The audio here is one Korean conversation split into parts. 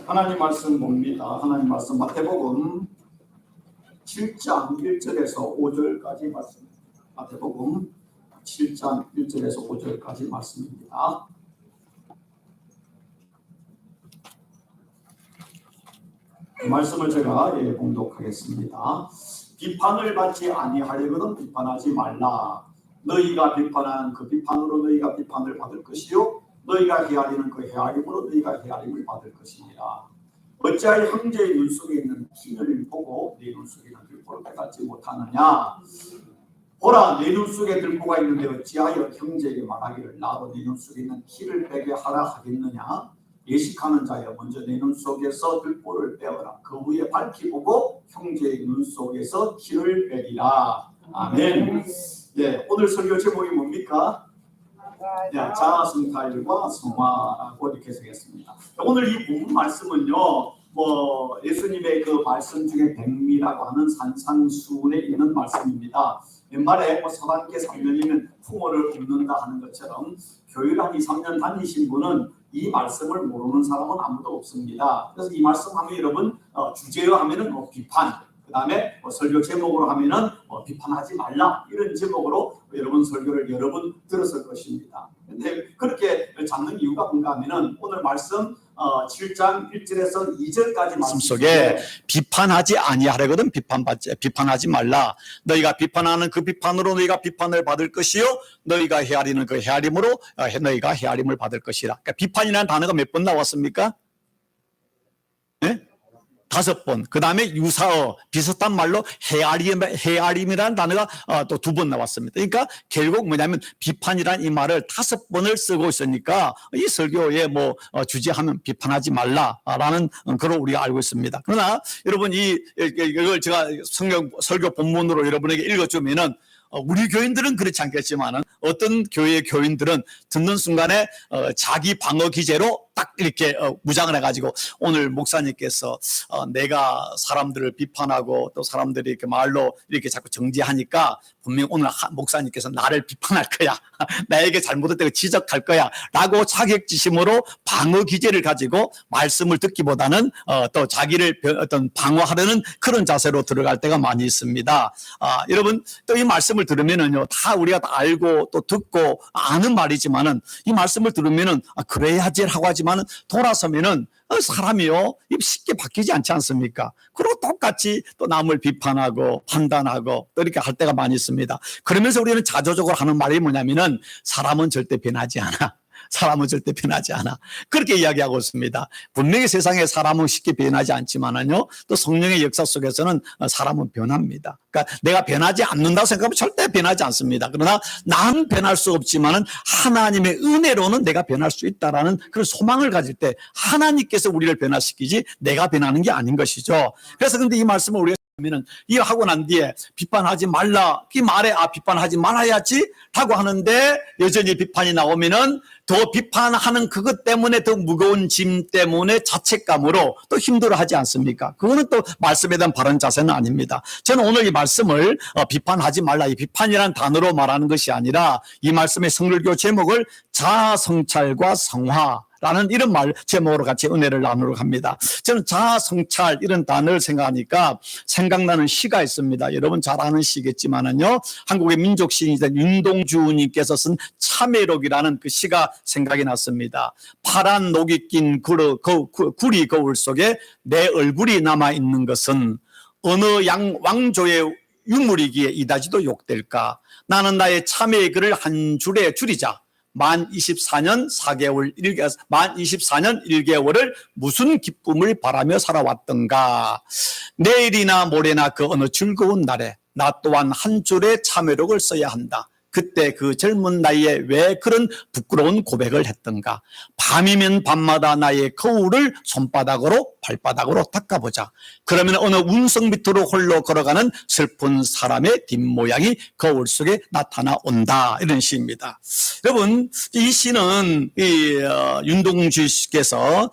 하나님 말씀 봅니다. 하나님 말씀 마태복음 7장 1절에서 5절까지 말씀입니다. 마태복음 7장 1절에서 5절까지 말씀입니다. 그 말씀을 제가 봉독하겠습니다. 비판을 받지 아니하려거든 비판하지 말라. 너희가 비판한 그 비판으로 너희가 비판을 받을 것이요 너희가 헤아리는 그 헤아림으로 너희가 헤아림을 받을 것이니라. 어찌하여 형제의 눈 속에 있는 티를 보고 네 눈 속에 있는 들보를 깨닫지 못하느냐. 보라, 네 눈 속에 들보가 있는데 어찌하여 형제에게 말하기를 나도 네 눈 속에 있는 티를 빼게 하라 하겠느냐. 예식하는 자여 먼저 내 눈 속에서 들보를 빼어라. 그 후에 밝히 보고 형제의 눈 속에서 티를 빼리라. 아멘. 예, 오늘 설교 제목이 뭡니까? 자아성찰과 성화라고 이렇게 해석했습니다. 오늘 이 본문 말씀은요, 예수님의 그 말씀 중에 백미라고 하는 산상수훈에 있는 말씀입니다. 옛말에 사단계 3년이면 풍어를 굽는다 하는 것처럼 교회를 한 2, 3년 다니신 분은 이 말씀을 모르는 사람은 아무도 없습니다. 그래서 이 말씀 하면 여러분 주제로 하면은 비판, 그 다음에 설교 제목으로 하면은 비판하지 말라 이런 제목으로 여러분 설교를 여러 번 들었을 것입니다. 근데 그렇게 잡는 이유가 뭔가 하면은 오늘 말씀 7장 1절에서 2절까지 말씀 속에 비판하지 아니하려거든 비판하지 말라. 너희가 비판하는 그 비판으로 너희가 비판을 받을 것이요 너희가 헤아리는 그 헤아림으로 너희가 헤아림을 받을 것이라. 그러니까 비판이라는 단어가 몇 번 나왔습니까? 네? 5번. 그 다음에 유사어 비슷한 말로 헤아림이라는 단어가 또 2번 나왔습니다. 그러니까 결국 뭐냐면 비판이라는 이 말을 5번을 쓰고 있으니까 이 설교에 주제하면 비판하지 말라라는 그걸 우리가 알고 있습니다. 그러나 여러분 이걸 제가 설교 본문으로 여러분에게 읽어주면은 우리 교인들은 그렇지 않겠지만은 어떤 교회의 교인들은 듣는 순간에 자기 방어 기제로 딱 이렇게 무장을 해가지고 오늘 목사님께서 내가 사람들을 비판하고 또 사람들이 이렇게 말로 이렇게 자꾸 정지하니까 분명 오늘 목사님께서 나를 비판할 거야. 나에게 잘못했다고 지적할 거야. 라고 자격지심으로 방어 기제를 가지고 말씀을 듣기보다는 또 자기를 어떤 방어하려는 그런 자세로 들어갈 때가 많이 있습니다. 여러분 또 이 말씀을 들으면은요 다 우리가 다 알고 또 듣고 아는 말이지만은 이 말씀을 들으면은 그래야지 하고 하지만은 돌아서면은 사람이요 쉽게 바뀌지 않지 않습니까? 그리고 똑같이 또 남을 비판하고 판단하고 또 이렇게 할 때가 많이 있습니다. 그러면서 우리는 자조적으로 하는 말이 뭐냐면은 사람은 절대 변하지 않아. 사람은 절대 변하지 않아. 그렇게 이야기하고 있습니다. 분명히 세상에 사람은 쉽게 변하지 않지만은요, 또 성령의 역사 속에서는 사람은 변합니다. 그러니까 내가 변하지 않는다고 생각하면 절대 변하지 않습니다. 그러나 난 변할 수 없지만은 하나님의 은혜로는 내가 변할 수 있다라는 그런 소망을 가질 때 하나님께서 우리를 변화시키지 내가 변하는 게 아닌 것이죠. 그래서 근데 이 말씀을 우리가 이거 하고 난 뒤에 비판하지 말라 이 말에 비판하지 말아야지 라고 하는데 여전히 비판이 나오면은 더 비판하는 그것 때문에 더 무거운 짐 때문에 자책감으로 또 힘들어하지 않습니까? 그거는 또 말씀에 대한 바른 자세는 아닙니다. 저는 오늘 이 말씀을 비판하지 말라 이 비판이라는 단어로 말하는 것이 아니라 이 말씀의 성결교 제목을 자아성찰과 성화 라는 이런 말 제목으로 같이 은혜를 나누려고 합니다. 저는 자아성찰 이런 단어를 생각하니까 생각나는 시가 있습니다. 여러분 잘 아는 시겠지만은요. 한국의 민족 시인이던 윤동주님께서 쓴 참회록이라는 그 시가 생각이 났습니다. 파란 녹이 낀 구리 거울 속에 내 얼굴이 남아있는 것은 어느 왕조의 유물이기에 이다지도 욕될까. 나는 나의 참회의 글을 한 줄에 줄이자. 만 24년 1개월을 무슨 기쁨을 바라며 살아왔던가. 내일이나 모레나 그 어느 즐거운 날에 나 또한 한 줄의 참회록을 써야 한다. 그때 그 젊은 나이에 왜 그런 부끄러운 고백을 했던가. 밤이면 밤마다 나의 거울을 손바닥으로 발바닥으로 닦아보자. 그러면 어느 운석 밑으로 홀로 걸어가는 슬픈 사람의 뒷모양이 거울 속에 나타나온다. 이런 시입니다. 여러분 이 시는 윤동주 씨께서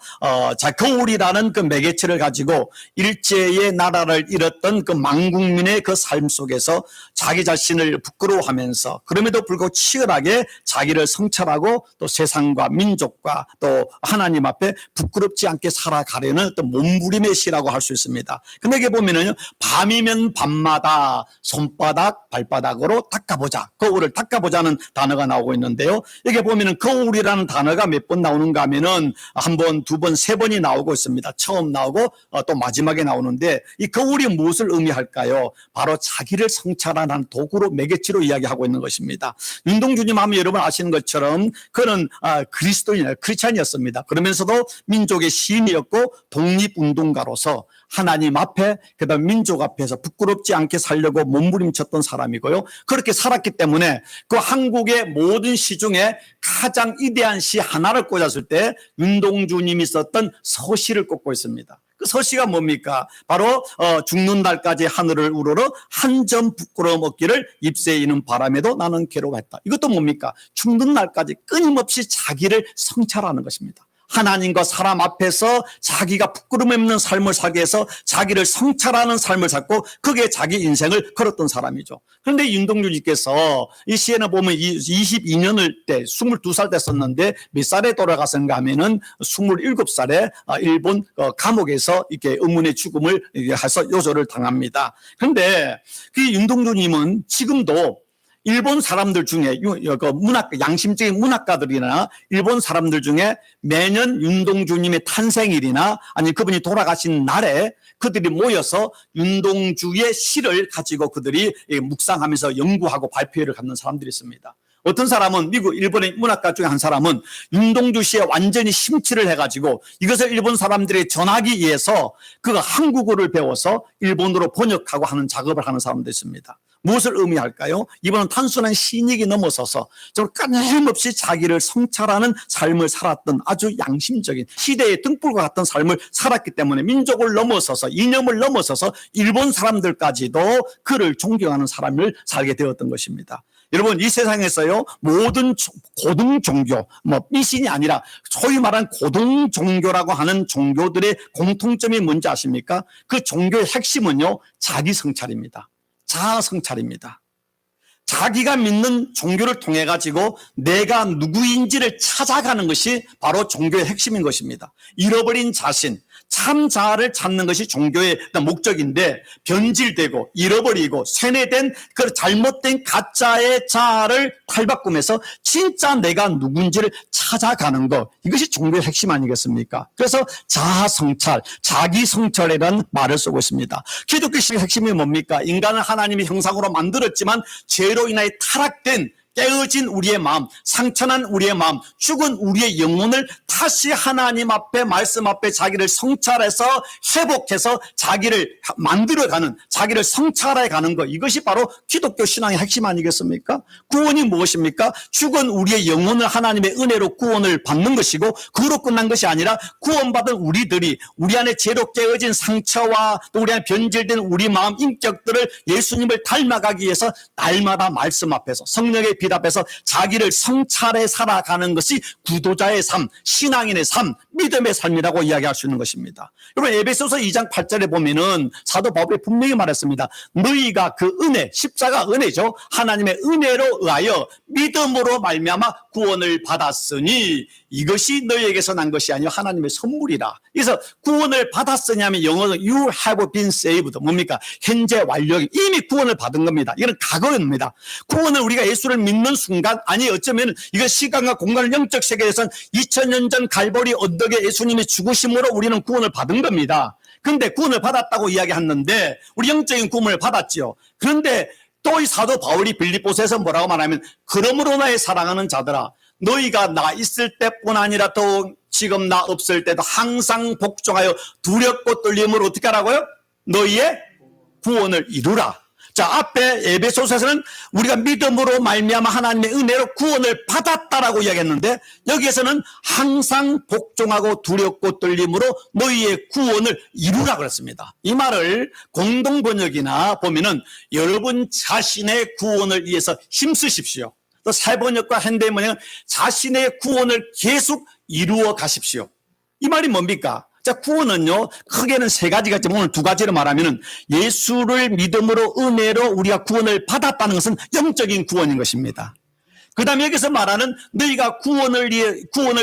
거울이라는 그 매개체를 가지고 일제의 나라를 잃었던 그 망국민의 그 삶 속에서 자기 자신을 부끄러워하면서 그럼에도 불구하고 치열하게 자기를 성찰하고 또 세상과 민족과 또 하나님 앞에 부끄럽지 않게 살아가려는 어떤 몸부림의 시라고 할 수 있습니다. 근데 여기 보면은요, 밤이면 밤마다 손바닥 발바닥으로 닦아보자, 거울을 닦아보자는 단어가 나오고 있는데요, 여기 보면은 거울이라는 단어가 몇 번 나오는가 하면은 한 번, 두 번, 세 번이 나오고 있습니다. 처음 나오고 또 마지막에 나오는데, 이 거울이 무엇을 의미할까요? 바로 자기를 성찰하는 도구로, 매개체로 이야기하고 있는 것입니다. 윤동주님 하면 여러분 아시는 것처럼 그는 그리스도인, 크리스찬이었습니다. 그러면서도 민족의 시인이었고 독립운동가로서 하나님 앞에, 그다음 민족 앞에서 부끄럽지 않게 살려고 몸부림쳤던 사람이고요. 그렇게 살았기 때문에 그 한국의 모든 시 중에 가장 위대한 시 하나를 꽂았을 때 윤동주님이 썼던 서시를 꼽고 있습니다. 그 서시가 뭡니까? 바로 죽는 날까지 하늘을 우러러 한 점 부끄러움 없기를 잎새에 이는 바람에도 나는 괴로워했다. 이것도 뭡니까? 죽는 날까지 끊임없이 자기를 성찰하는 것입니다. 하나님과 사람 앞에서 자기가 부끄러움 없는 삶을 살기 위해서 자기를 성찰하는 삶을 살고 거기에 자기 인생을 걸었던 사람이죠. 그런데 윤동주님께서 이 시에는 보면 22년을 때 22살 때 썼는데 몇 살에 돌아갔는가 하면은 27살에 일본 감옥에서 이렇게 의문의 죽음을 해서 요절을 당합니다. 그런데 그 윤동주님은 지금도 일본 사람들 중에 양심적인 문학가들이나 일본 사람들 중에 매년 윤동주님의 탄생일이나 아니 그분이 돌아가신 날에 그들이 모여서 윤동주의 시를 가지고 그들이 묵상하면서 연구하고 발표회를 갖는 사람들이 있습니다. 어떤 사람은 일본의 문학가 중에 한 사람은 윤동주 시에 완전히 심취를 해가지고 이것을 일본 사람들에게 전하기 위해서 그가 한국어를 배워서 일본어로 번역하고 하는 작업을 하는 사람도 있습니다. 무엇을 의미할까요? 이분은 단순한 시인이 넘어서서 좀 끊임없이 자기를 성찰하는 삶을 살았던 아주 양심적인 시대의 등불과 같은 삶을 살았기 때문에 민족을 넘어서서 이념을 넘어서서 일본 사람들까지도 그를 존경하는 삶을 살게 되었던 것입니다. 여러분, 이 세상에서요, 모든 고등 종교, 미신이 아니라 소위 말하는 고등 종교라고 하는 종교들의 공통점이 뭔지 아십니까? 그 종교의 핵심은요, 자기 성찰입니다. 자아 성찰입니다. 자기가 믿는 종교를 통해 가지고 내가 누구인지를 찾아가는 것이 바로 종교의 핵심인 것입니다. 잃어버린 자신, 참 자아를 찾는 것이 종교의 목적인데 변질되고 잃어버리고 쇠뇌된 그 잘못된 가짜의 자아를 탈바꿈해서 진짜 내가 누군지를 찾아가는 것, 이것이 종교의 핵심 아니겠습니까? 그래서 자아 성찰, 자기 성찰이라는 말을 쓰고 있습니다. 기독교식의 핵심이 뭡니까? 인간은 하나님의 형상으로 만들었지만 죄로 인하여 타락된 깨어진 우리의 마음, 상처난 우리의 마음, 죽은 우리의 영혼을 다시 하나님 앞에, 말씀 앞에 자기를 성찰해서 회복해서 자기를 만들어가는, 자기를 성찰해가는 것, 이것이 바로 기독교 신앙의 핵심 아니겠습니까? 구원이 무엇입니까? 죽은 우리의 영혼을 하나님의 은혜로 구원을 받는 것이고, 그로 끝난 것이 아니라 구원받은 우리들이 우리 안에 죄로 깨어진 상처와 또 우리 안에 변질된 우리 마음, 인격들을 예수님을 닮아가기 위해서 날마다 말씀 앞에서 성령의 빛 앞에서 자기를 성찰해 살아가는 것이 구도자의 삶, 신앙인의 삶, 믿음의 삶이라고 이야기할 수 있는 것입니다. 여러분, 에베소서 2장 8절에 보면은 사도 바울이 분명히 말했습니다. 너희가 그 은혜, 십자가 은혜죠. 하나님의 은혜로 의하여 믿음으로 말미암아 구원을 받았으니 이것이 너희에게서 난 것이 아니요 하나님의 선물이라. 그래서 구원을 받았으냐면 영어로 you have been saved. 뭡니까? 현재 완료. 이미 구원을 받은 겁니다. 이건 과거입니다. 구원을 우리가 예수를 믿는 순간, 아니 어쩌면 이건 시간과 공간을 영적 세계에서는 2000년 전 갈보리 언덕에 예수님이 죽으심으로 우리는 구원을 받은 겁니다. 그런데 구원을 받았다고 이야기했는데 우리 영적인 구원을 받았지요. 그런데 또 이 사도 바울이 빌립보서에서 뭐라고 말하면 그러므로 나의 사랑하는 자들아 너희가 나 있을 때뿐 아니라 또 지금 나 없을 때도 항상 복종하여 두렵고 떨림으로 어떻게 하라고요? 너희의 구원을 이루라. 자, 앞에 에베소서에서는 우리가 믿음으로 말미암아 하나님의 은혜로 구원을 받았다라고 이야기했는데 여기에서는 항상 복종하고 두렵고 떨림으로 너희의 구원을 이루라 그랬습니다. 이 말을 공동 번역이나 보면은 여러분 자신의 구원을 위해서 힘쓰십시오. 또 새 번역과 현대 번역은 자신의 구원을 계속 이루어 가십시오. 이 말이 뭡니까? 자, 구원은요, 크게는 세 가지가 있지만 오늘 두 가지로 말하면은 예수를 믿음으로 은혜로 우리가 구원을 받았다는 것은 영적인 구원인 것입니다. 그 다음에 여기서 말하는 너희가 구원을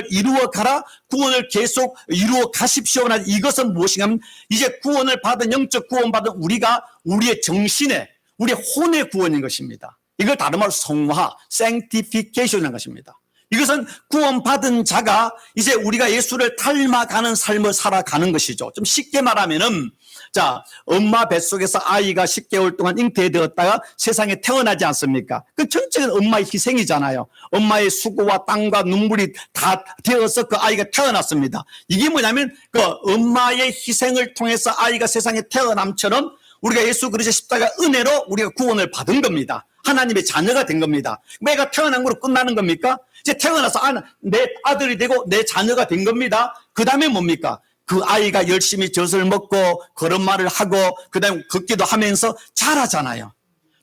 이루어 가라, 구원을 계속 이루어 가십시오. 이것은 무엇인가 하면 이제 구원을 받은, 영적 구원받은 우리가 우리의 정신에, 우리의 혼의 구원인 것입니다. 이걸 다른 말로 성화, sanctification이라는 것입니다. 이것은 구원받은 자가 이제 우리가 예수를 닮아가는 삶을 살아가는 것이죠. 좀 쉽게 말하면은, 자, 엄마 뱃속에서 아이가 10개월 동안 잉태되었다가 세상에 태어나지 않습니까? 그 전체는 엄마의 희생이잖아요. 엄마의 수고와 땀과 눈물이 다 되어서 그 아이가 태어났습니다. 이게 뭐냐면 그 엄마의 희생을 통해서 아이가 세상에 태어남처럼 우리가 예수 그리스도의 십자가 은혜로 우리가 구원을 받은 겁니다. 하나님의 자녀가 된 겁니다. 내가 태어난 거로 끝나는 겁니까? 이제 태어나서 내 아들이 되고 내 자녀가 된 겁니다. 그 다음에 뭡니까? 그 아이가 열심히 젖을 먹고 걸음마를 하고 그 다음에 걷기도 하면서 자라잖아요.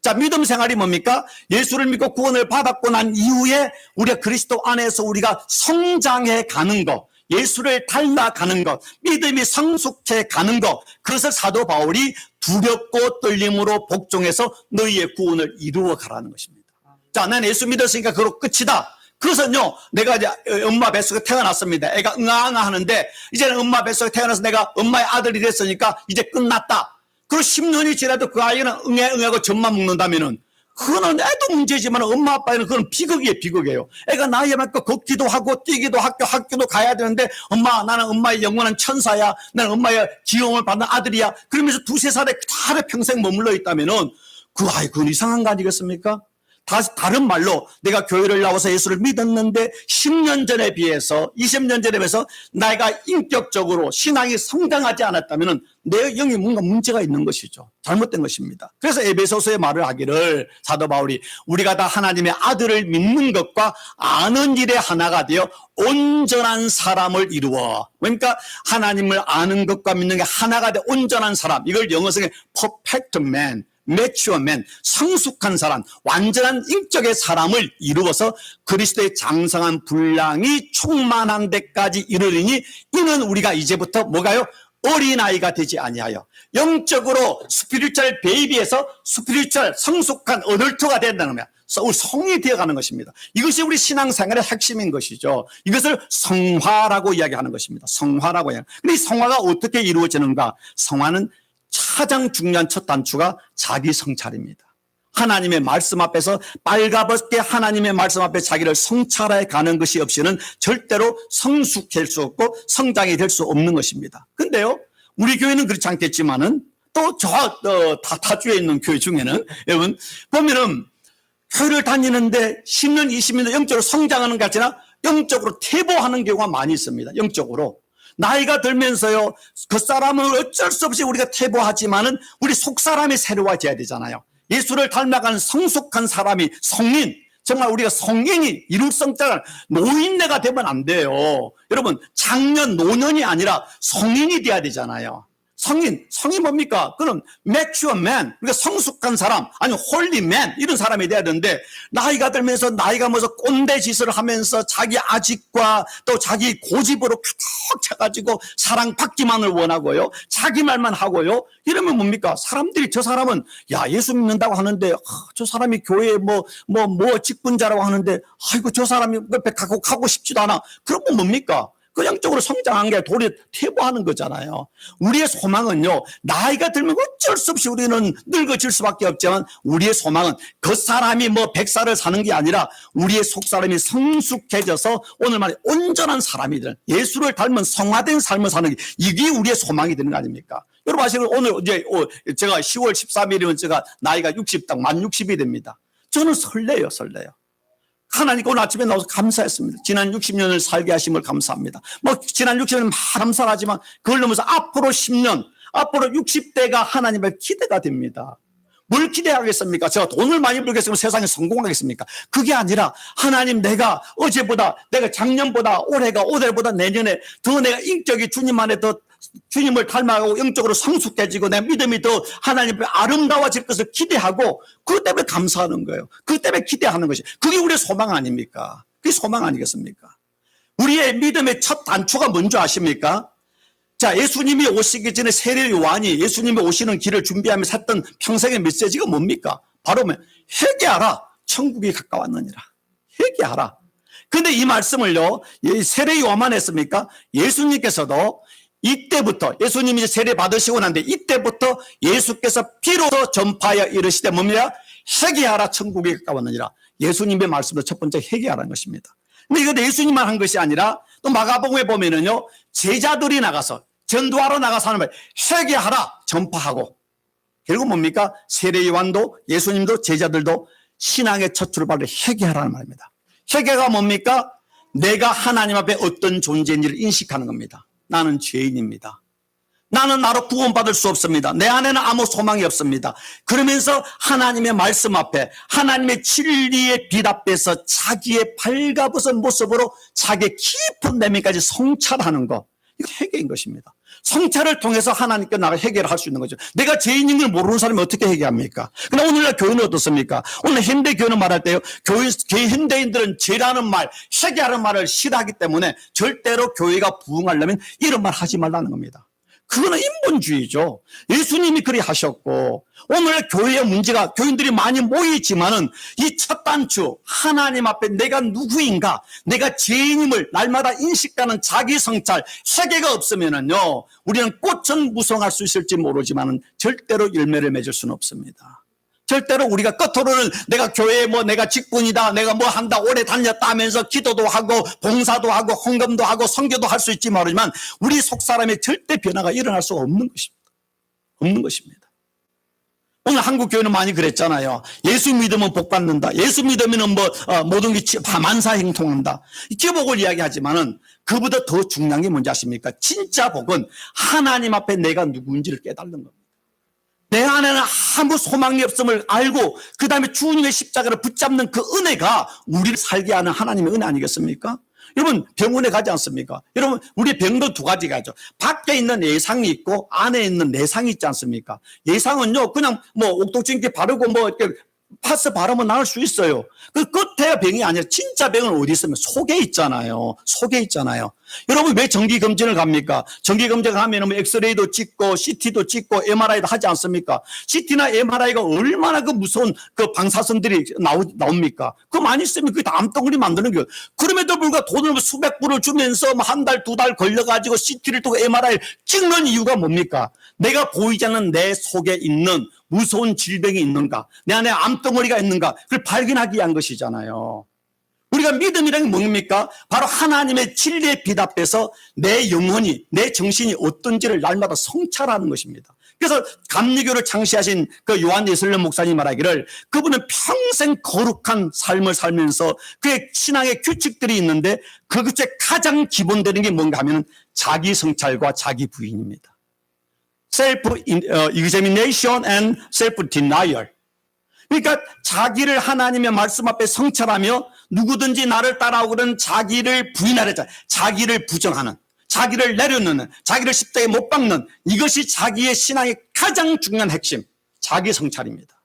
자, 믿음 생활이 뭡니까? 예수를 믿고 구원을 받았고 난 이후에 우리가 그리스도 안에서 우리가 성장해 가는 것, 예수를 닮아가는 것, 믿음이 성숙해 가는 것, 그것을 사도 바울이 두렵고 떨림으로 복종해서 너희의 구원을 이루어 가라는 것입니다. 자, 난 예수 믿었으니까 그로 끝이다. 그것은요, 내가 이제 엄마 뱃속에 태어났습니다. 애가 응아응아 하는데, 이제는 엄마 뱃속에 태어나서 내가 엄마의 아들이 됐으니까 이제 끝났다. 그리고 10년이 지나도 그 아이는 응애응애하고 젖만 먹는다면은, 그거는 애도 문제지만 엄마 아빠는 그건 비극이에요. 애가 나이에 맞고 걷기도 하고 뛰기도 학교도 가야 되는데, 엄마, 나는 엄마의 영원한 천사야. 나는 엄마의 기용을 받는 아들이야. 그러면서 두세 살에 하루 평생 머물러 있다면은, 그 아이, 그건 이상한 거 아니겠습니까? 다른 말로 내가 교회를 나와서 예수를 믿었는데 10년 전에 비해서 20년 전에 비해서 내가 인격적으로 신앙이 성장하지 않았다면 내 영이 뭔가 문제가 있는 것이죠. 잘못된 것입니다. 그래서 에베소서의 말을 하기를 사도 바울이 우리가 다 하나님의 아들을 믿는 것과 아는 일에 하나가 되어 온전한 사람을 이루어. 그러니까 하나님을 아는 것과 믿는 게 하나가 되어 온전한 사람. 이걸 영어성에 perfect man, mature man, 성숙한 사람, 완전한 인격의 사람을 이루어서 그리스도의 장성한 분량이 충만한 데까지 이르리니 이는 우리가 이제부터 뭐가요? 어린아이가 되지 아니하여 영적으로 스피리추얼 베이비에서 스피리추얼 성숙한 어덜트가 된다는 거야. 성이 되어가는 것입니다. 이것이 우리 신앙생활의 핵심인 것이죠. 이것을 성화라고 이야기하는 것입니다. 성화라고 이야기하는. 근데 이 성화가 어떻게 이루어지는가? 성화는 가장 중요한 첫 단추가 자기 성찰입니다. 하나님의 말씀 앞에서 빨갛게 하나님의 말씀 앞에 자기를 성찰해 가는 것이 없이는 절대로 성숙할 수 없고 성장이 될 수 없는 것입니다. 근데요, 우리 교회는 그렇지 않겠지만은 또 타주에 있는 교회 중에는 여러분 보면은 교회를 다니는데 10년, 20년 영적으로 성장하는 것 같지나 영적으로 퇴보하는 경우가 많이 있습니다. 영적으로. 나이가 들면서요, 그 사람은 어쩔 수 없이 우리가 퇴보하지만은 우리 속사람이 새로워져야 되잖아요. 예수를 닮아가는 성숙한 사람이 성인, 정말 우리가 성인이 이룰성장을 노인네가 되면 안 돼요. 여러분, 장년, 노년이 아니라 성인이 돼야 되잖아요. 성인 뭡니까? 그럼 mature man, 그러니까 성숙한 사람, 아니면 holy man 이런 사람이 돼야 되는데 나이가 들면서 나이가 먹어서 꼰대 짓을 하면서 자기 아집과 또 자기 고집으로 가득 차가지고 사랑받기만을 원하고요, 자기 말만 하고요. 이러면 뭡니까? 사람들이 저 사람은 야 예수 믿는다고 하는데 저 사람이 교회에 뭐 직분자라고 하는데 아이고 저 사람이 옆에 가고 싶지도 않아. 그러면 뭡니까? 그 영적으로 성장한 게 도리어 퇴보하는 거잖아요. 우리의 소망은요, 나이가 들면 어쩔 수 없이 우리는 늙어질 수밖에 없지만 우리의 소망은 그 사람이 100살을 사는 게 아니라 우리의 속사람이 성숙해져서 오늘 말에 온전한 사람이 되는 예수를 닮은 성화된 삶을 사는 게 이게 우리의 소망이 되는 거 아닙니까? 여러분 아시고 오늘 이제 제가 10월 13일이면 제가 나이가 만 60이 됩니다. 저는 설레요. 하나님께 오늘 아침에 나와서 감사했습니다. 지난 60년을 살게 하심을 감사합니다. 지난 60년은 감사하지만 그걸 넘어서 앞으로 10년, 앞으로 60대가 하나님 앞에 기대가 됩니다. 뭘 기대하겠습니까? 제가 돈을 많이 벌겠으면 세상에 성공하겠습니까? 그게 아니라 하나님 내가 어제보다, 내가 작년보다, 올해보다 내년에 더 내가 인격이 주님 안에 더 주님을 닮아가고 영적으로 성숙해지고 내 믿음이 더 하나님 앞에 아름다워질 것을 기대하고 그것 때문에 감사하는 거예요. 그것 때문에 기대하는 것이 그게 우리의 소망 아닙니까? 그게 소망 아니겠습니까? 우리의 믿음의 첫 단초가 뭔지 아십니까? 자, 예수님이 오시기 전에 세례 요한이 예수님이 오시는 길을 준비하면서 했던 평생의 메시지가 뭡니까? 바로 회개하라. 천국이 가까웠느니라. 회개하라. 근데 이 말씀을요, 세례 요한만 했습니까? 예수님께서도 이때부터, 예수님이 세례 받으시고 난데 이때부터 예수께서 비로소 전파하여 이르시되 뭡니까? 회개하라. 천국이 가까웠느니라. 예수님의 말씀도 첫 번째 회개하라는 것입니다. 근데 이거 예수님만 한 것이 아니라 또 마가복음에 보면은요, 제자들이 나가서 전도하러 나가서 하는 말, 회개하라. 전파하고. 결국 뭡니까? 세례 요한도 예수님도 제자들도 신앙의 첫 출발을 회개하라는 말입니다. 회개가 뭡니까? 내가 하나님 앞에 어떤 존재인지를 인식하는 겁니다. 나는 죄인입니다. 나는 나로 구원받을 수 없습니다. 내 안에는 아무 소망이 없습니다. 그러면서 하나님의 말씀 앞에 하나님의 진리의 빛 앞에서 자기의 발가벗은 모습으로 자기의 깊은 내면까지 성찰하는 것. 이거 회개인 것입니다. 성찰을 통해서 하나님께 나가 회개를 할 수 있는 거죠. 내가 죄인인 걸 모르는 사람이 어떻게 회개합니까? 그러나 오늘날 교회는 어떻습니까? 오늘 현대 교회는 말할 때요, 현대인들은 죄라는 말, 회개하는 말을 싫어하기 때문에 절대로 교회가 부흥하려면 이런 말 하지 말라는 겁니다. 그거는 인본주의죠. 예수님이 그리 하셨고, 오늘 교회의 문제가 교인들이 많이 모이지만은 이 첫 단추, 하나님 앞에 내가 누구인가, 내가 죄인임을 날마다 인식하는 자기 성찰, 회개가 없으면은요, 우리는 꽃은 무성할 수 있을지 모르지만은 절대로 열매를 맺을 수는 없습니다. 절대로 우리가 겉으로는 내가 교회에 내가 직분이다, 내가 뭐 한다, 오래 다녔다 하면서 기도도 하고 봉사도 하고 헌금도 하고 선교도 할 수 있지 모르지만 우리 속사람의 절대 변화가 일어날 수가 없는 것입니다. 없는 것입니다. 오늘 한국 교회는 많이 그랬잖아요. 예수 믿으면 복 받는다. 예수 믿으면 모든 게 만사행통한다. 기복을 이야기하지만은 그보다 더 중요한 게 뭔지 아십니까? 진짜 복은 하나님 앞에 내가 누구인지를 깨닫는 겁니다. 내 안에는 아무 소망이 없음을 알고 그 다음에 주님의 십자가를 붙잡는 그 은혜가 우리를 살게 하는 하나님의 은혜 아니겠습니까? 여러분 병원에 가지 않습니까? 여러분 우리 병도 두 가지가 있죠. 밖에 있는 예상이 있고 안에 있는 내상이 있지 않습니까? 예상은요 그냥 옥독진기 바르고 이렇게 파스 바르면 나을 수 있어요. 그 끝에 병이 아니라 진짜 병은 어디 있으면 속에 있잖아요. 속에 있잖아요. 여러분 왜 정기검진을 갑니까? 정기검진 가면 엑스레이도 찍고 CT도 찍고 MRI도 하지 않습니까? CT나 MRI가 얼마나 그 무서운 그 방사선들이 나옵니까? 그거 많이 쓰면 그게 다 암덩어리 만드는 거예요. 그럼에도 불구하고 돈을 수백 불을 주면서 한 달, 두 달 걸려가지고 CT를 또 MRI를 찍는 이유가 뭡니까? 내가 보이지 않는 내 속에 있는 무서운 질병이 있는가? 내 안에 암덩어리가 있는가? 그걸 발견하기 위한 것이잖아요. 우리가 믿음이란 게 뭡니까? 바로 하나님의 진리의 빛 앞에서 내 영혼이, 내 정신이 어떤지를 날마다 성찰하는 것입니다. 그래서 감리교를 창시하신 그 요한 예술련 목사님 말하기를 그분은 평생 거룩한 삶을 살면서 그의 신앙의 규칙들이 있는데 그 규칙 가장 기본되는 게 뭔가 하면 자기 성찰과 자기 부인입니다. self-examination and self-denial. 그러니까 자기를 하나님의 말씀 앞에 성찰하며 누구든지 나를 따라오거든 자기를 부인하려자, 자기를 부정하는, 자기를 내려놓는, 자기를 십자가에 못 박는 이것이 자기의 신앙의 가장 중요한 핵심, 자기 성찰입니다.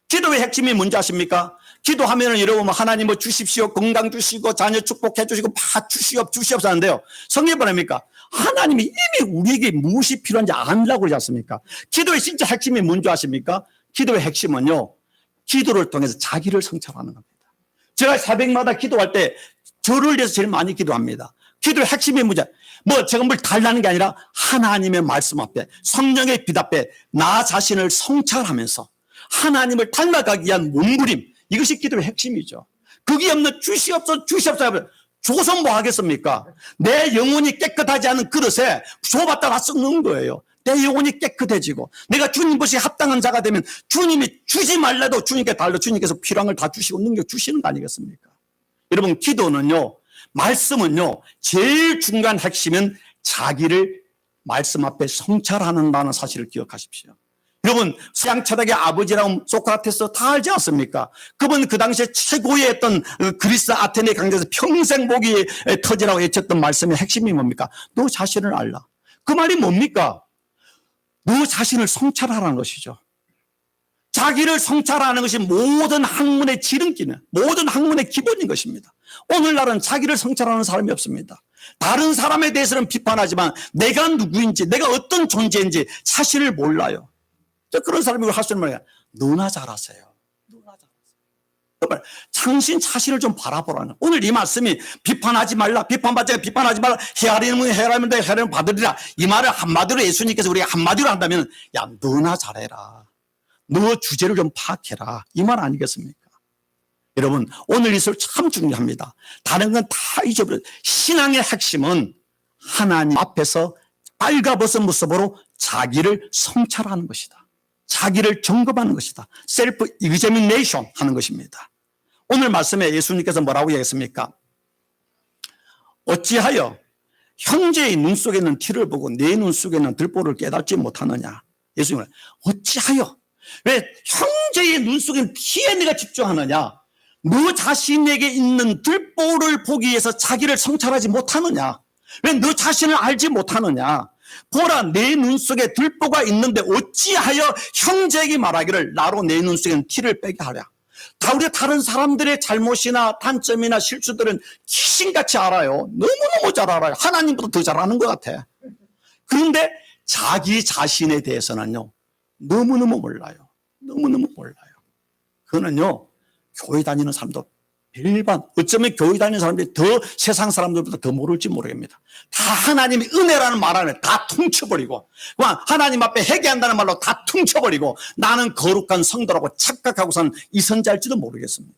기도의 핵심이 뭔지 아십니까? 기도하면은 여러분 하나님 주십시오, 건강 주시고 자녀 축복해 주시고 주시옵 하는데요. 성경에 뭐랍니까? 하나님이 이미 우리에게 무엇이 필요한지 안다고 그러지 않습니까? 기도의 진짜 핵심이 뭔지 아십니까? 기도의 핵심은요, 기도를 통해서 자기를 성찰하는 겁니다. 제가 새벽마다 기도할 때 저를 위해서 제일 많이 기도합니다. 기도의 핵심이 뭐냐? 제가 뭘 달라는 게 아니라 하나님의 말씀 앞에, 성령의 빛 앞에 나 자신을 성찰하면서 하나님을 닮아가기 위한 몸부림, 이것이 기도의 핵심이죠. 그게 없는 주시옵소서 줘서 뭐 하겠습니까? 내 영혼이 깨끗하지 않은 그릇에 줘봤다 다 썩는 거예요. 내 영혼이 깨끗해지고 내가 주님 것이 합당한 자가 되면 주님이 주지 말라도 주님께 달라 주님께서 필요한 걸 다 주시고 능력 주시는 거 아니겠습니까? 여러분 기도는요, 말씀은요, 제일 중요한 핵심은 자기를 말씀 앞에 성찰하는다는 사실을 기억하십시오. 여러분 서양 철학의 아버지라고 소크라테스 다 알지 않습니까? 그분 그 당시에 최고의 어떤 그리스 아테네 강대에서 평생 목이 터지라고 외쳤던 말씀의 핵심이 뭡니까? 너 자신을 알라. 그 말이 뭡니까? 너 자신을 성찰하라는 것이죠. 자기를 성찰하는 것이 모든 학문의 지름길은, 모든 학문의 기본인 것입니다. 오늘날은 자기를 성찰하는 사람이 없습니다. 다른 사람에 대해서는 비판하지만 내가 누구인지, 내가 어떤 존재인지 자신을 몰라요. 그런 사람이 할 수 있는 말이야. 너나 잘하세요. 너나 잘하세요. 정말 당신 자신을 좀 바라보라는. 오늘 이 말씀이 비판하지 말라, 비판받자, 비판하지 말라, 헤아리면 헤아리면 돼, 헤아리면 받으리라. 이 말을 한마디로 예수님께서 우리가 한마디로 한다면, 야, 너나 잘해라. 너 주제를 좀 파악해라. 이 말 아니겠습니까? 여러분, 오늘 이설 참 중요합니다. 다른 건 다 잊어버려. 신앙의 핵심은 하나님 앞에서 빨가벗은 모습으로 자기를 성찰하는 것이다. 자기를 점검하는 것이다. 셀프 이그제미네이션 하는 것입니다. 오늘 말씀에 예수님께서 뭐라고 얘기했습니까? 어찌하여 형제의 눈 속에 있는 티를 보고 내 눈 속에 있는 들보를 깨닫지 못하느냐. 예수님은 어찌하여, 왜 형제의 눈 속에 있는 티에 내가 집중하느냐. 너 자신에게 있는 들보를 보기 위해서 자기를 성찰하지 못하느냐. 왜 너 자신을 알지 못하느냐. 보라, 내 눈 속에 들보가 있는데 어찌하여 형제에게 말하기를 나로 내 눈 속에 티를 빼게 하랴. 다 우리가 다른 사람들의 잘못이나 단점이나 실수들은 귀신같이 알아요. 너무너무 잘 알아요. 하나님보다 더 잘 아는 것 같아. 그런데 자기 자신에 대해서는요, 너무너무 몰라요. 너무너무 몰라요. 그거는요, 교회 다니는 사람도 일반, 어쩌면 교회 다니는 사람들이 더 세상 사람들보다 더 모를지 모르겠습니다. 다 하나님의 은혜라는 말 안에 다 퉁쳐버리고, 하나님 앞에 회개한다는 말로 다 퉁쳐버리고, 나는 거룩한 성도라고 착각하고서는 이선자일지도 모르겠습니다.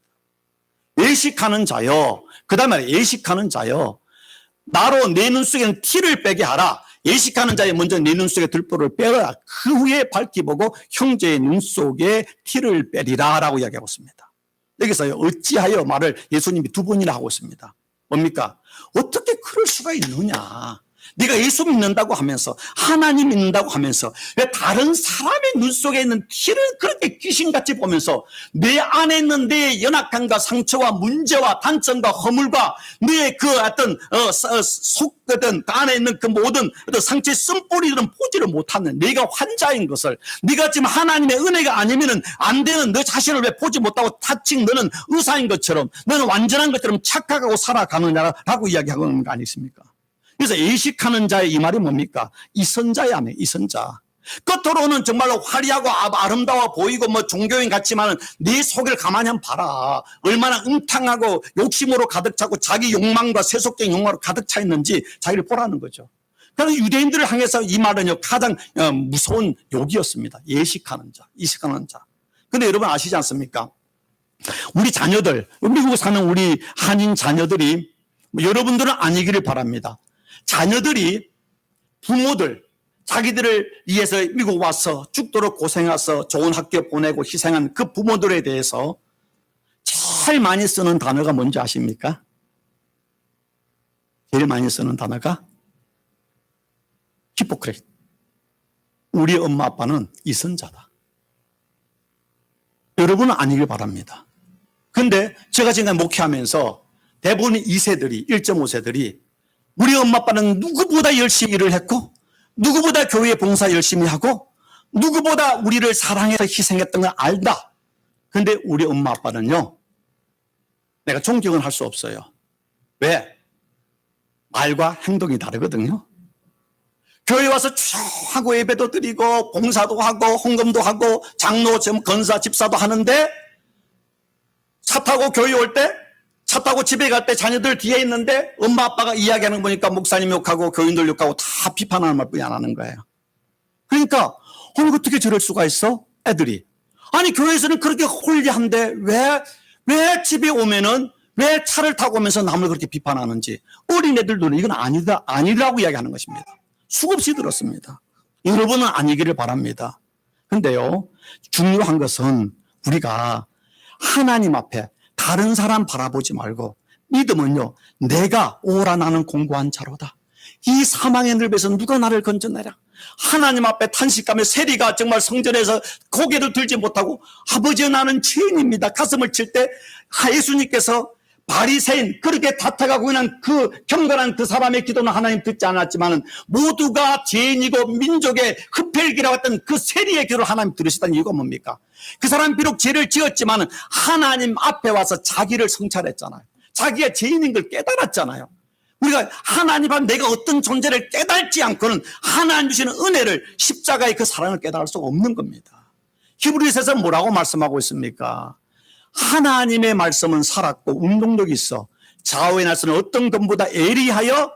예식하는 자여, 그 다음에 예식하는 자여, 나로 내 눈 속에는 티를 빼게 하라. 예식하는 자에 먼저 내 눈 속에 들보를 빼라. 그 후에 밝히 보고 형제의 눈 속에 티를 빼리라 라고 이야기하고 있습니다. 여기서 어찌하여 말을 예수님이 두 번이나 하고 있습니다. 뭡니까? 어떻게 그럴 수가 있느냐. 네가 예수 믿는다고 하면서, 하나님 믿는다고 하면서, 왜 다른 사람의 눈 속에 있는 티를 그렇게 귀신같이 보면서 내 안에 있는 내 연약함과 상처와 문제와 단점과 허물과 내 그 어떤 속거든 그 안에 있는 그 모든 어떤 상처의 쓴뿌리들은 보지를 못하는 네가 환자인 것을, 네가 지금 하나님의 은혜가 아니면은 안 되는 너 자신을 왜 보지 못하고 타칭 너는 의사인 것처럼, 너는 완전한 것처럼 착각하고 살아가느냐라고 이야기하고 있는 거 아니십니까? 그래서 예식하는 자의 이 말이 뭡니까? 이선자야, 이선자. 겉으로는 정말로 화려하고 아름다워 보이고 뭐 종교인 같지만 네 속을 가만히 한번 봐라. 얼마나 음탕하고 욕심으로 가득 차고 자기 욕망과 세속적인 욕망으로 가득 차 있는지 자기를 보라는 거죠. 그래서 유대인들을 향해서 이 말은요, 가장 무서운 욕이었습니다. 예식하는 자, 이식하는 자. 근데 여러분 아시지 않습니까? 우리 자녀들, 미국에 사는 우리 한인 자녀들이, 여러분들은 아니기를 바랍니다. 자녀들이 부모들, 자기들을 위해서 미국 와서 죽도록 고생해서 좋은 학교 보내고 희생한 그 부모들에 대해서 제일 많이 쓰는 단어가 뭔지 아십니까? 제일 많이 쓰는 단어가 히포크레이트. 우리 엄마 아빠는 이선자다. 여러분은 아니길 바랍니다. 근데 제가 지금 목회하면서 대부분 2세들이, 1.5세들이 우리 엄마 아빠는 누구보다 열심히 일을 했고, 누구보다 교회 봉사 열심히 하고, 누구보다 우리를 사랑해서 희생했던 걸 알다. 근데 우리 엄마 아빠는요, 내가 존경은 할 수 없어요. 왜? 말과 행동이 다르거든요. 교회 와서 쭉 하고 예배도 드리고 봉사도 하고 헌금도 하고 장로, 건사, 집사도 하는데, 차 타고 교회 올 때, 차 타고 집에 갈 때 자녀들 뒤에 있는데 엄마 아빠가 이야기하는 거 보니까 목사님 욕하고 교인들 욕하고 다 비판하는 말뿐이 안 하는 거예요. 그러니까 어떻게 저럴 수가 있어? 애들이. 아니 교회에서는 그렇게 홀리한데 왜 집에 오면은 왜 차를 타고 오면서 남을 그렇게 비판하는지 어린애들도 이건 아니라고 이야기하는 것입니다. 수없이 들었습니다. 여러분은 아니기를 바랍니다. 근데요, 중요한 것은 우리가 하나님 앞에 다른 사람 바라보지 말고, 믿음은요, 내가 오라 나는 공고한 자로다. 이 사망의 늪에서 누가 나를 건져내랴. 하나님 앞에 탄식하며 세리가 정말 성전에서 고개를 들지 못하고 아버지여 나는 죄인입니다. 가슴을 칠 때 예수님께서 바리새인 그렇게 다퉈가고 그냥 그 경건한 그 사람의 기도는 하나님 듣지 않았지만 모두가 죄인이고 민족의 흡혈귀라고 했던 그 세리의 기도를 하나님 들으시다는 이유가 뭡니까? 그 사람 비록 죄를 지었지만 하나님 앞에 와서 자기를 성찰했잖아요. 자기가 죄인인 걸 깨달았잖아요. 우리가 하나님 앞에 내가 어떤 존재를 깨닫지 않고는 하나님 주시는 은혜를, 십자가의 그 사랑을 깨달을 수가 없는 겁니다. 히브리서에서 뭐라고 말씀하고 있습니까? 하나님의 말씀은 살았고 운동력이 있어 좌우의 날서는 어떤 것보다 예리하여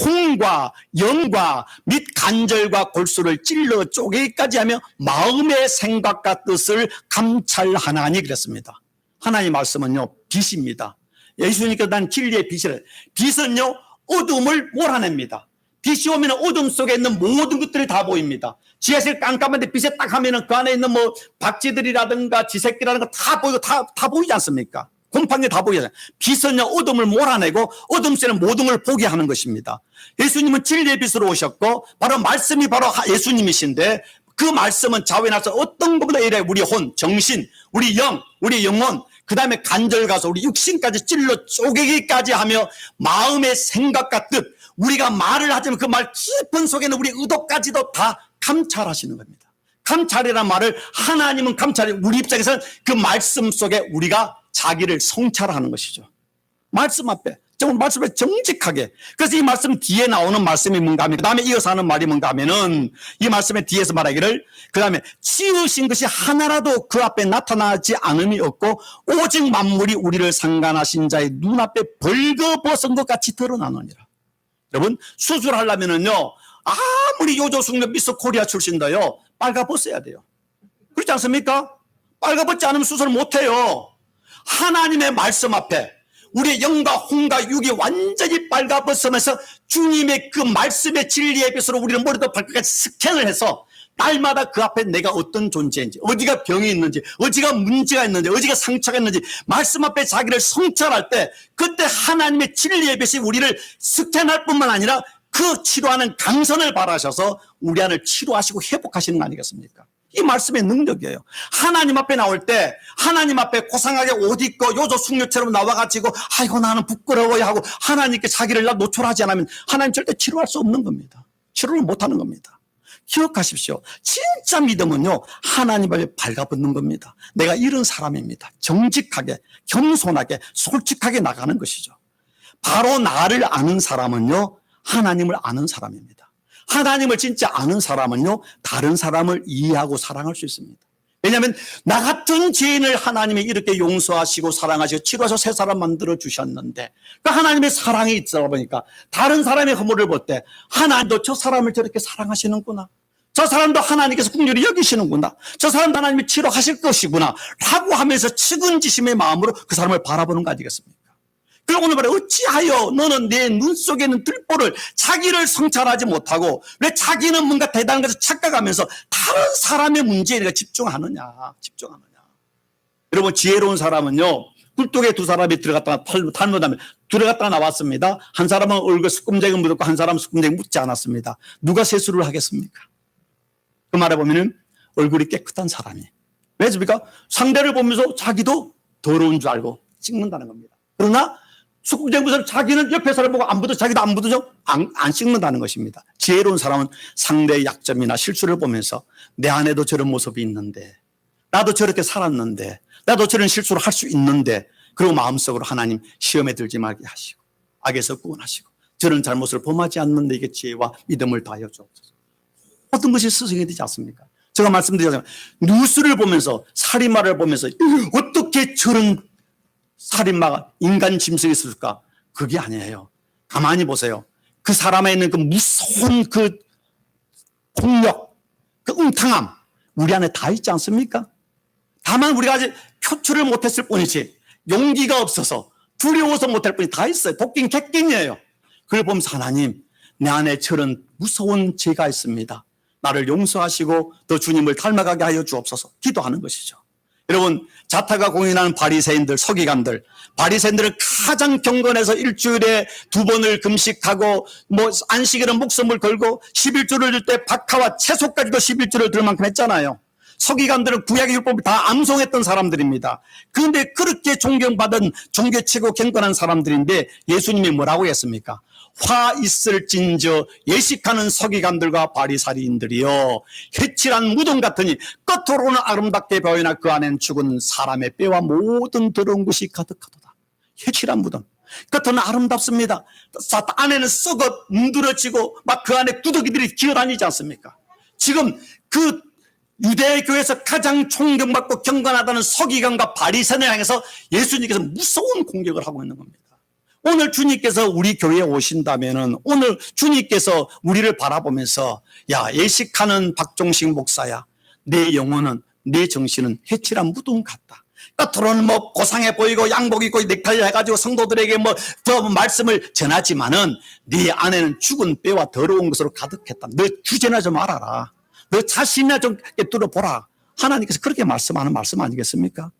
혼과 영과 및 간절과 골수를 찔러 쪼개기까지 하며 마음의 생각과 뜻을 감찰하나니 그랬습니다. 하나님의 말씀은요 빛입니다. 예수님께서 난 진리의 빛이래. 빛은요 어둠을 몰아냅니다. 빛이 오면 어둠 속에 있는 모든 것들이 다 보입니다. 지하실 깜깜한데 빛에 딱 하면은 그 안에 있는 뭐 박쥐들이라든가 지새끼라든가 다 보이고 다 보이지 않습니까? 곰팡이 다 보이잖아요. 빛은요 어둠을 몰아내고 어둠 속에는 모든 걸 보게 하는 것입니다. 예수님은 진리의 빛으로 오셨고 바로 말씀이 바로 예수님이신데 그 말씀은 좌우에 나서 어떤 것보다 이래 우리 혼, 정신, 우리 영, 우리 영혼, 그 다음에 간절 가서 우리 육신까지 찔러 쪼개기까지 하며 마음의 생각과 뜻, 우리가 말을 하지만 그 말 깊은 속에는 우리 의도까지도 다 감찰하시는 겁니다. 감찰이란 말을 하나님은 감찰이, 우리 입장에서는 그 말씀 속에 우리가 자기를 성찰하는 것이죠. 말씀 앞에, 정말 말씀 앞에 정직하게. 그래서 이 말씀 뒤에 나오는 말씀이 뭔가 하면, 그 다음에 이어서 하는 말이 뭔가 하면은 이 말씀의 뒤에서 말하기를, 그 다음에 지으신 것이 하나라도 그 앞에 나타나지 않음이 없고 오직 만물이 우리를 상관하신 자의 눈앞에 벌거벗은 것 같이 드러나느니라. 여러분 수술하려면은요 아무리 요조숙녀 미스 코리아 출신도요 빨가벗어야 돼요. 그렇지 않습니까? 빨가벗지 않으면 수술을 못해요. 하나님의 말씀 앞에 우리의 영과 혼과 육이 완전히 빨가벗으면서 주님의 그 말씀의 진리의 빛으로 우리는 머리도 발끝까지 스캔을 해서 날마다 그 앞에 내가 어떤 존재인지, 어디가 병이 있는지, 어디가 문제가 있는지, 어디가 상처가 있는지 말씀 앞에 자기를 성찰할 때 그때 하나님의 진리의 빛이 우리를 스캔할 뿐만 아니라 그 치료하는 강선을 바라셔서 우리 안을 치료하시고 회복하시는 거 아니겠습니까? 이 말씀의 능력이에요. 하나님 앞에 나올 때 하나님 앞에 고상하게 옷 입고 요조 숙녀처럼 나와가지고 아이고 나는 부끄러워야 하고 하나님께 자기를 노출하지 않으면 하나님 절대 치료할 수 없는 겁니다. 치료를 못하는 겁니다. 기억하십시오. 진짜 믿음은요 하나님 앞에 발가벗는 겁니다. 내가 이런 사람입니다. 정직하게 겸손하게 솔직하게 나가는 것이죠. 바로 나를 아는 사람은요 하나님을 아는 사람입니다. 하나님을 진짜 아는 사람은요 다른 사람을 이해하고 사랑할 수 있습니다. 왜냐하면 나 같은 죄인을 하나님이 이렇게 용서하시고 사랑하시고 치료해서 새 사람 만들어 주셨는데 그 하나님의 사랑이 있다 보니까 다른 사람의 허물을 볼 때 하나님도 저 사람을 저렇게 사랑하시는구나, 저 사람도 하나님께서 긍휼히 여기시는구나, 저 사람도 하나님이 치료하실 것이구나 라고 하면서 측은지심의 마음으로 그 사람을 바라보는 거 아니겠습니까? 그리고 오늘 말해 어찌하여 너는 내 눈 속에 있는 들보를 자기를 성찰하지 못하고 왜 자기는 뭔가 대단한 것을 착각하면서 다른 사람의 문제에 내가 집중하느냐. 여러분 지혜로운 사람은요 굴뚝에 두 사람이 들어갔다가 탈무하면 들어갔다가 나왔습니다. 한 사람은 얼굴 수금쟁이 묻었고 한 사람은 수금쟁이 묻지 않았습니다. 누가 세수를 하겠습니까? 그 말해 보면은 얼굴이 깨끗한 사람이. 왜습니까? 상대를 보면서 자기도 더러운 줄 알고 찍는다는 겁니다. 그러나 수금쟁이는 자기는 옆에 사람 보고 안 묻어 자기도 안 묻어죠? 안 씻는다는 것입니다. 지혜로운 사람은 상대의 약점이나 실수를 보면서 내 안에도 저런 모습이 있는데 나도 저렇게 살았는데 나도 저런 실수를 할 수 있는데 그리고 마음속으로 하나님 시험에 들지 말게 하시고 악에서 구원하시고 저런 잘못을 범하지 않는 내게 지혜와 믿음을 다하여 주옵소서. 어떤 것이 스승이 되지 않습니까? 제가 말씀드리자면 뉴스를 보면서 살인마를 보면서 어떻게 저런 살인마가 인간 짐승이 있을까? 그게 아니에요. 가만히 보세요. 그 사람에 있는 그 무서운 그 폭력, 그 음탕함 우리 안에 다 있지 않습니까? 다만 우리가 아직 표출을 못했을 뿐이지 용기가 없어서 두려워서 못할 뿐이 다 있어요. 도끼는 객갱이에요. 그걸 보면서 하나님 내 안에 저런 무서운 죄가 있습니다. 나를 용서하시고 더 주님을 닮아가게 하여 주옵소서 기도하는 것이죠. 여러분 자타가 공인하는 바리새인들 서기관들 바리새인들은 가장 경건해서 일주일에 2번을 금식하고 뭐 안식일은 목숨을 걸고 11조를 들 때 박하와 채소까지도 11조를 들 만큼 했잖아요. 서기관들은 구약의 율법을 다 암송했던 사람들입니다. 그런데 그렇게 존경받은 종교 최고 경건한 사람들인데 예수님이 뭐라고 했습니까? 화 있을진저 예식하는 서기관들과 바리사리인들이여 해칠한 무덤 같으니 겉으로는 아름답게 보이나 그 안엔 죽은 사람의 뼈와 모든 더러운 것이 가득하도다. 해칠한 무덤. 겉은 아름답습니다. 안에는 썩어 문드러지고 막 그 안에 구더기들이 기어다니지 않습니까? 지금 그 유대교에서 가장 존경받고 경건하다는 서기관과 바리새인을 향해서 예수님께서 무서운 공격을 하고 있는 겁니다. 오늘 주님께서 우리 교회에 오신다면은 오늘 주님께서 우리를 바라보면서 야, 예식하는 박종식 목사야, 내 영혼은 내 정신은 해칠한 무덤 같다. 겉으로는 뭐 고상해 보이고 양복 입고 넥타이 해가지고 성도들에게 뭐 더 말씀을 전하지만은 네 안에는 죽은 뼈와 더러운 것으로 가득했다. 너 주제나 좀 알아라. 너 자신이나 좀 뚫어보라. 하나님께서 그렇게 말씀하는 말씀 아니겠습니까?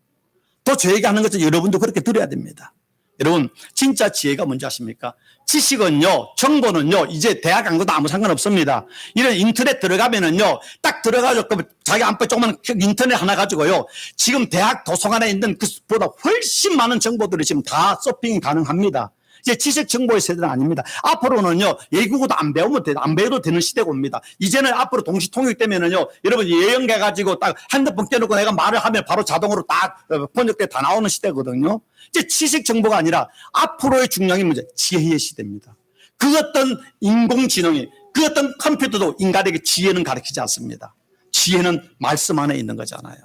또 저에게 하는 것은 여러분도 그렇게 들어야 됩니다. 여러분, 진짜 지혜가 뭔지 아십니까? 지식은요, 정보는요, 이제 대학 간 것도 아무 상관없습니다. 이런 인터넷 들어가면은요, 딱 들어가서 자기 안방 조그만 인터넷 하나 가지고요, 지금 대학 도서관에 있는 그보다 훨씬 많은 정보들이 지금 다 서핑이 가능합니다. 이제 지식 정보의 세대는 아닙니다. 앞으로는요, 외국어도 안 배워도 되는 시대가 옵니다. 이제는 앞으로 동시 통역되면은요, 여러분 예형 가가지고 딱 핸드폰 떼놓고 내가 말을 하면 바로 자동으로 딱 번역돼 다 나오는 시대거든요. 이제 지식 정보가 아니라 앞으로의 중요한 문제, 지혜의 시대입니다. 그 어떤 인공지능이, 그 어떤 컴퓨터도 인간에게 지혜는 가르치지 않습니다. 지혜는 말씀 안에 있는 거잖아요.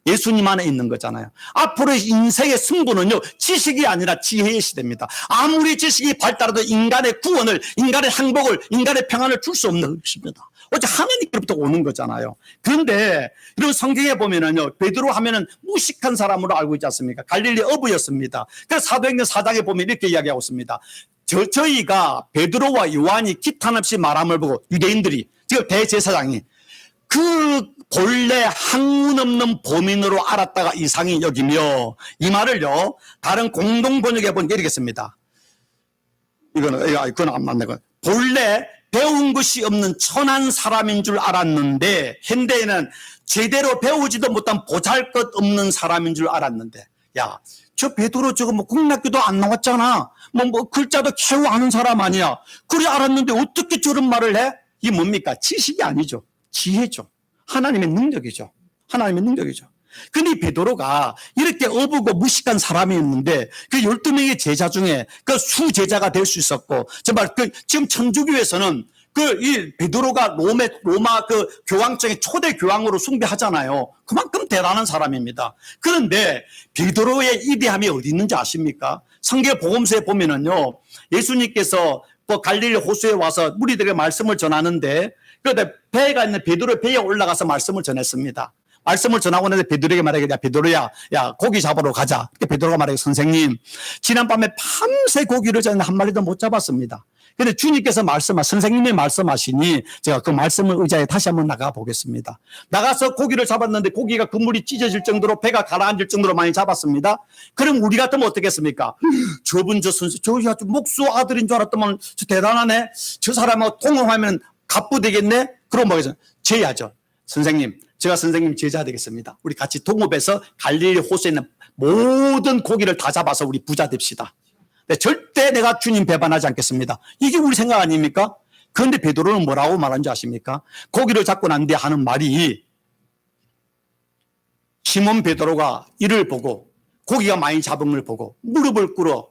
예수님 안에 있는 거잖아요. 앞으로의 인생의 승부는요, 지식이 아니라 지혜의 시대입니다. 아무리 지식이 발달해도 인간의 구원을, 인간의 행복을, 인간의 평안을 줄 수 없는 것입니다. 어째 하나님께로부터 오는 거잖아요. 그런데 이런 성경에 보면은요, 베드로 하면은 무식한 사람으로 알고 있지 않습니까? 갈릴리 어부였습니다. 그래서 사도행전 4장에 보면 이렇게 이야기하고 있습니다. 저희가 베드로와 요한이 기탄 없이 말함을 보고 유대인들이, 지금 대제사장이 그 본래 학문 없는 범인으로 알았다가 이상히 여기며, 이 말을요, 다른 공동 번역에 보니까 이렇게 씁니다. 이건 안 맞네. 본래 배운 것이 없는 천한 사람인 줄 알았는데, 현대에는 제대로 배우지도 못한 보잘것 없는 사람인 줄 알았는데, 야, 저 베드로 저거 뭐 국락교도 안 나왔잖아. 뭐 글자도 겨우 아는 사람 아니야. 그래 알았는데 어떻게 저런 말을 해? 이게 뭡니까? 지식이 아니죠. 지혜죠. 하나님의 능력이죠. 하나님의 능력이죠. 근데 이 베드로가 이렇게 어부고 무식한 사람이었는데 그 12명의 제자 중에 그 수제자가 될 수 있었고, 정말 지금 천주교에서는 이 베드로가 로마 그 교황청의 초대 교황으로 숭배하잖아요. 그만큼 대단한 사람입니다. 그런데 베드로의 이대함이 어디 있는지 아십니까? 성경 복음서에 보면은요, 예수님께서 갈릴리 호수에 와서 무리들에게 말씀을 전하는데, 그런데 배가 있는 베드로의 배에 올라가서 말씀을 전했습니다. 말씀을 전하고 나서 베드로에게 말하게, 야, 베드로야, 야, 고기 잡으러 가자. 베드로가 말하게, 선생님, 지난밤에 밤새 고기를 잡는데 한 마리도 못 잡았습니다. 근데 주님께서 선생님이 말씀하시니 제가 그 말씀을 의자에 다시 한번 나가 보겠습니다. 나가서 고기를 잡았는데 고기가 그물이 찢어질 정도로 배가 가라앉을 정도로 많이 잡았습니다. 그럼 우리 같으면 어떻겠습니까? 저분 저 선생, 저 목수 아들인 줄 알았더만 저 대단하네. 저 사람하고 통화하면 갑부 되겠네? 그럼 뭐겠어요? 제야죠. 선생님, 제가 선생님 제자 되겠습니다. 우리 같이 동업해서 갈릴리 호수에 있는 모든 고기를 다 잡아서 우리 부자 됩시다. 절대 내가 주님 배반하지 않겠습니다. 이게 우리 생각 아닙니까? 그런데 베드로는 뭐라고 말하는지 아십니까? 고기를 잡고 난 뒤에 하는 말이, 시몬 베드로가 이를 보고 고기가 많이 잡은 걸 보고 무릎을 꿇어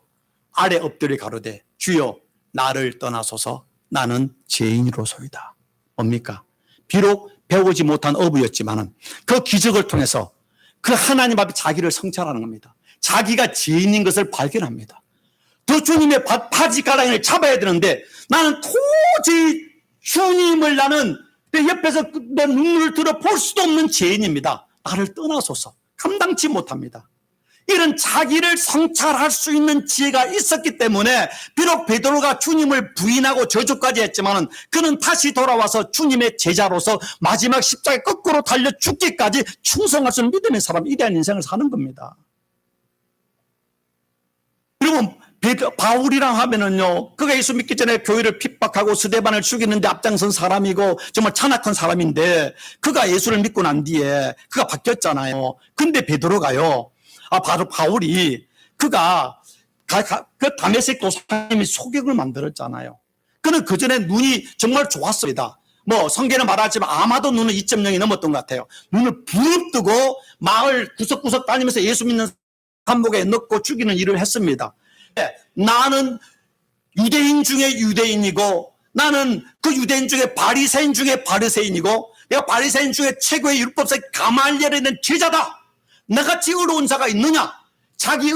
아래 엎드려 가로되, 주여 나를 떠나소서, 나는 죄인이로소이다. 뭡니까? 비록 배우지 못한 어부였지만은 그 기적을 통해서 그 하나님 앞에 자기를 성찰하는 겁니다. 자기가 죄인인 것을 발견합니다. 더 주님의 바지가랑이를 잡아야 되는데 나는 도저히 주님을 나는 내 옆에서 내 눈물을 들어 볼 수도 없는 죄인입니다. 나를 떠나소서. 감당치 못합니다. 이런 자기를 성찰할 수 있는 지혜가 있었기 때문에 비록 베드로가 주님을 부인하고 저주까지 했지만 그는 다시 돌아와서 주님의 제자로서 마지막 십자가에 거꾸로 달려 죽기까지 충성할 수 있는 믿음의 사람, 이대한 인생을 사는 겁니다. 그리고 바울이랑 하면은요, 그가 예수 믿기 전에 교회를 핍박하고 스데반을 죽이는데 앞장선 사람이고 정말 찬악한 사람인데 그가 예수를 믿고 난 뒤에 그가 바뀌었잖아요. 근데 베드로가요, 바로 바울이 그가 그 다메섹 도사님이 소경을 만들었잖아요. 그는 그 전에 눈이 정말 좋았습니다. 성경은 말하지만 아마도 눈은 2.0이 넘었던 것 같아요. 눈을 부릅뜨고 마을 구석구석 다니면서 예수 믿는 한복에 넣고 죽이는 일을 했습니다. 나는 유대인 중에 유대인이고 나는 그 유대인 중에 바리새인 중에 바리새인이고 내가 바리새인 중에 최고의 율법사 가말리엘에 있는 제자다. 나같이 의로운 자가 있느냐? 자기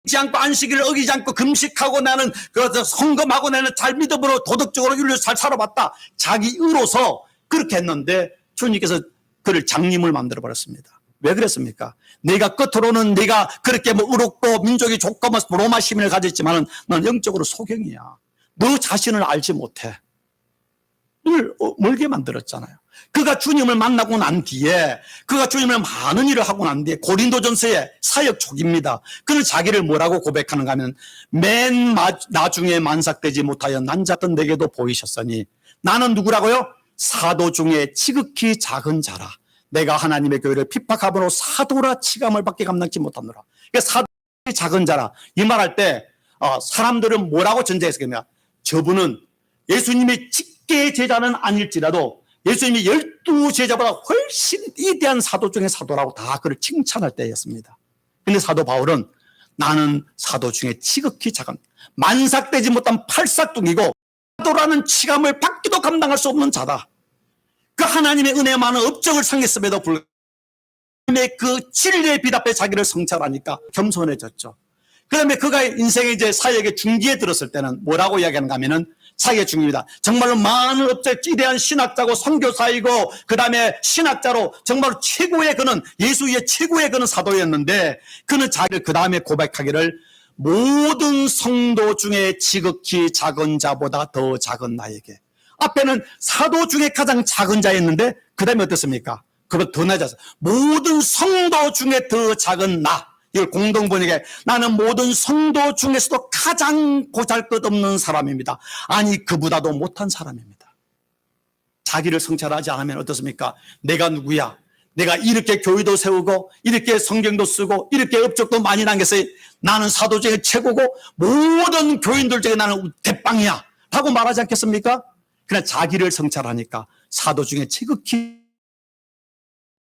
지 않고 안식일을 어기지 않고 금식하고 나는 그 성금하고 나는 잘 믿음으로 도덕적으로 윤리로 잘 살아봤다. 자기 의로서 그렇게 했는데 주님께서 그를 장님을 만들어 버렸습니다. 왜 그랬습니까? 내가 끝으로는 내가 그렇게 뭐 의롭고 민족이 좋고 뭐 로마 시민을 가졌지만은 넌 영적으로 소경이야. 너 자신을 알지 못해. 늘 멀게 만들었잖아요. 그가 주님을 만나고 난 뒤에 그가 주님을 많은 일을 하고 난 뒤에 고린도전서의 사역 초기입니다. 그는 자기를 뭐라고 고백하는가 하면 맨 나중에 만삭되지 못하여 난자던 내게도 보이셨으니 나는 누구라고요? 사도 중에 지극히 작은 자라. 내가 하나님의 교회를 핍박함으로 사도라 치감을 받게 감당치 못하노라. 그러니까 사도의 작은 자라. 이 말할 때 사람들은 뭐라고 전제했겠냐? 저분은 예수님의 직계 제자는 아닐지라도 예수님이 12제자보다 훨씬 위대한 사도 중에 사도라고 다 그를 칭찬할 때였습니다. 근데 사도 바울은 나는 사도 중에 지극히 작은 만삭되지 못한 팔싹둥이고 사도라는 치감을 받기도 감당할 수 없는 자다. 그 하나님의 은혜에 많은 업적을 상했음에도 불구하고 하나님의 그 진리의 빛 앞에 자기를 성찰하니까 겸손해졌죠. 그 다음에 그가 인생의 이제 사역의 중기에 들었을 때는 뭐라고 이야기하는가 하면은 사역의 중기입니다. 정말로 많은 업적, 위대한 신학자고 선교사이고 그 다음에 신학자로 정말로 최고의 그는 예수의 최고의 그는 사도였는데 그는 자기를 그 다음에 고백하기를 모든 성도 중에 지극히 작은 자보다 더 작은 나에게. 앞에는 사도 중에 가장 작은 자였는데 그 다음에 어떻습니까? 그보다 더 낮아서 모든 성도 중에 더 작은 나. 이걸 공동번역에 나는 모든 성도 중에서도 가장 보잘것없는 사람입니다. 아니 그보다도 못한 사람입니다. 자기를 성찰하지 않으면 어떻습니까? 내가 누구야? 내가 이렇게 교회도 세우고 이렇게 성경도 쓰고 이렇게 업적도 많이 남겼어요. 나는 사도 중에 최고고 모든 교인들 중에 나는 대빵이야 라고 말하지 않겠습니까? 그냥 자기를 성찰하니까 사도 중에 지극히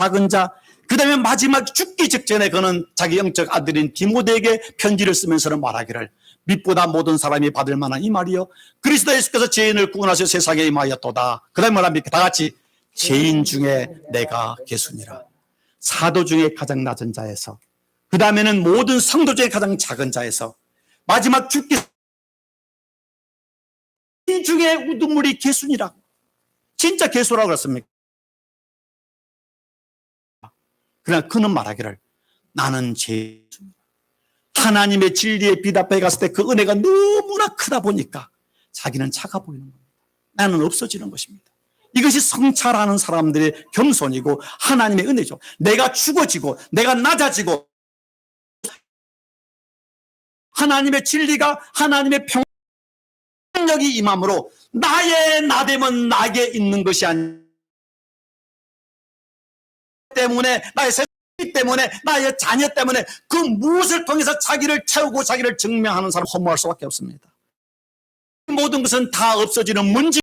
작은 자, 그 다음에 마지막 죽기 직전에 그는 자기 영적 아들인 디모데에게 편지를 쓰면서는 말하기를 빛보다 모든 사람이 받을 만한 이 말이요 그리스도 예수께서 죄인을 구원하셔 세상에 임하였도다. 그 다음에 말합니까? 다 같이 죄인 중에 내가 개수니라. 사도 중에 가장 낮은 자에서 그 다음에는 모든 성도 중에 가장 작은 자에서 마지막 죽기 죄인 중에 우두물이 개수니라. 진짜 개수라고 그랬습니까? 그러나 그는 말하기를 나는 죄인이다. 하나님의 진리의 빛 앞에 갔을 때 그 은혜가 너무나 크다 보니까 자기는 작아 보이는 겁니다. 나는 없어지는 것입니다. 이것이 성찰하는 사람들의 겸손이고 하나님의 은혜죠. 내가 죽어지고 내가 낮아지고 하나님의 진리가 하나님의 평력이 임함으로 나의 나됨은 나에게 있는 것이 아니라 때문에 나의 세상 때문에 나의 자녀 때문에 그 무엇을 통해서 자기를 채우고 자기를 증명하는 사람 허무할 수밖에 없습니다. 모든 것은 다 없어지는 문제